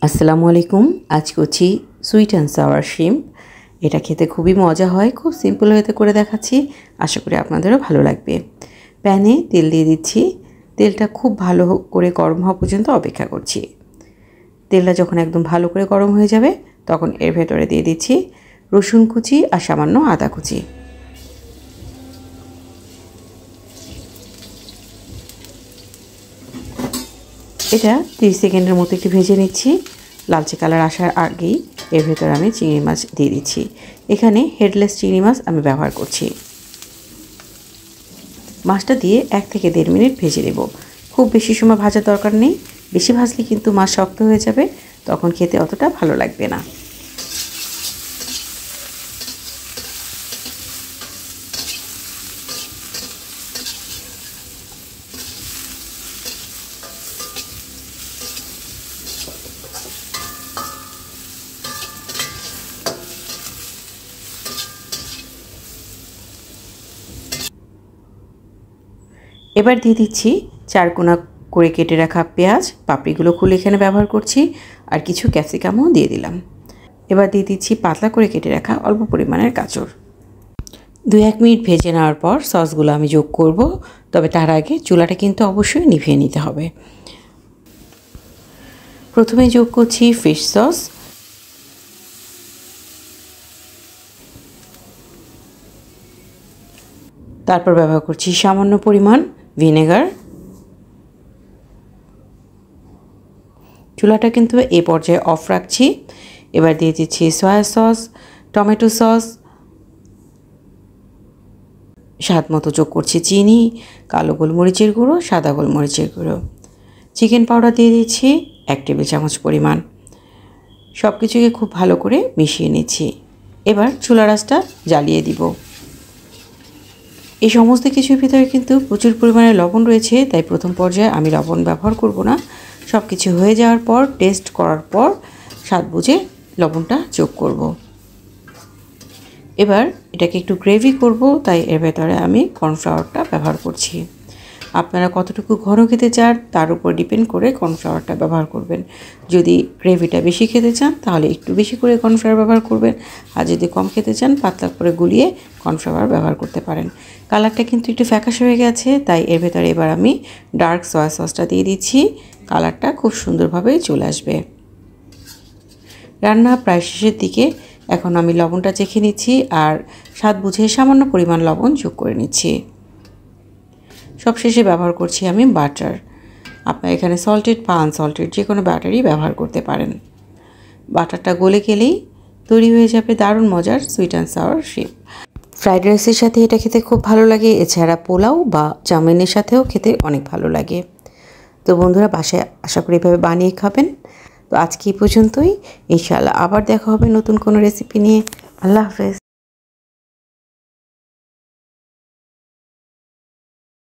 আসসালামু আলাইকুম। আজ করছি সুইট অ্যান্ড সাওয়ার শিম্প। এটা খেতে খুবই মজা হয়, খুব সিম্পল ওয়েতে করে দেখাচ্ছি। আশা করি আপনাদেরও ভালো লাগবে। প্যানে তেল দিয়ে দিচ্ছি। তেলটা খুব ভালো করে গরম হওয়া পর্যন্ত অপেক্ষা করছি। তেলটা যখন একদম ভালো করে গরম হয়ে যাবে তখন এর ভেতরে দিয়ে দিচ্ছি রসুন কুচি আর সামান্য আদা কুচি। এটা 30 সেকেন্ডের মতো একটু ভেজে নিচ্ছি। লালচে কালার আসার আগেই এর ভেতরে আমি চিংড়ি মাছ দিয়ে দিচ্ছি। এখানে হেডলেস চিংড়ি মাছ আমি ব্যবহার করছি। মাছটা দিয়ে 1 থেকে 1.5 মিনিট ভেজে নেব। খুব বেশি সময় ভাজার দরকার নেই, বেশি ভাজলে কিন্তু মাছ শক্ত হয়ে যাবে, তখন খেতে অতটা ভালো লাগবে না। এবার দিয়ে দিচ্ছি 4 কোনা করে কেটে রাখা পেঁয়াজ, পাপড়িগুলো খুলে এখানে ব্যবহার করছি, আর কিছু ক্যাপসিকামও দিয়ে দিলাম। এবার দিয়ে দিচ্ছি পাতলা করে কেটে রাখা অল্প পরিমাণের গাজর। 2-1 মিনিট ভেজে নেওয়ার পর সসগুলো আমি যোগ করব, তবে তার আগে চুলাটা কিন্তু অবশ্যই নিভিয়ে নিতে হবে। প্রথমে যোগ করছি ফিশ সস, তারপর ব্যবহার করছি সামান্য পরিমাণ ভিনেগার। চুলাটা কিন্তু এই পর্যায়ে অফ রাখছি। এবার দিয়ে দিচ্ছি সয়া সস, টমেটো সস, স্বাদ মতো যোগ করছি চিনি, কালো গোলমরিচের গুঁড়ো, সাদা গোলমরিচের গুঁড়ো, চিকেন পাউডার দিয়ে দিচ্ছি 1 টেবিল চামচ পরিমাণ। সব কিছুকে খুব ভালো করে মিশিয়ে নিচ্ছি। এবার চুলার আঁচটা জ্বালিয়ে দিব। এই সমস্ত কিছুর ভিতরে কিন্তু প্রচুর পরিমাণে লবণ রয়েছে, তাই প্রথম পর্যায়ে আমি লবণ ব্যবহার করব না। সব কিছু হয়ে যাওয়ার পর, টেস্ট করার পর স্বাদ বুঝে লবণটা যোগ করব। এবার এটাকে একটু গ্রেভি করব, তাই এর ভেতরে আমি কর্নফ্লাওয়ারটা ব্যবহার করছি। আপনারা কতটুকু ঘন খেতে চান তার উপর ডিপেন্ড করে কর্নফ্লাওয়ারটা ব্যবহার করবেন। যদি গ্রেভিটা বেশি খেতে চান তাহলে একটু বেশি করে কর্নফ্লাওয়ার ব্যবহার করবেন, আর যদি কম খেতে চান পাতলা করে গুলিয়ে কর্নফ্লাওয়ার ব্যবহার করতে পারেন। কালারটা কিন্তু একটু ফ্যাকাশে হয়ে গেছে, তাই এর ভেতরে এবার আমি ডার্ক সয়া সসটা দিয়ে দিচ্ছি। কালারটা খুব সুন্দরভাবে চলে আসবে। রান্না প্রায় শেষের দিকে। এখন আমি লবণটা চেখে নিচ্ছি, আর স্বাদ বুঝে সামান্য পরিমাণ লবণ যোগ করে নিচ্ছি। সবশেষে ব্যবহার করছি আমি বাটার। আপনারা এখানে সল্টেড বা আনসল্টেড যে কোনো বাটারই ব্যবহার করতে পারেন। বাটারটা গলে গেলেই তৈরি হয়ে যাবে দারুণ মজার সুইট অ্যান্ড সাওয়ার শিম্প। ফ্রাইড রাইসের সাথে এটা খেতে খুব ভালো লাগে, এছাড়া পোলাও বা চাউমিনের সাথেও খেতে অনেক ভালো লাগে। তো বন্ধুরা, বাসায় আশা করি এভাবে বানিয়ে খাবেন। তো আজকে এই পর্যন্তই। ইনশাআল্লাহ আবার দেখা হবে নতুন কোনো রেসিপি নিয়ে। আল্লাহ হাফেজ।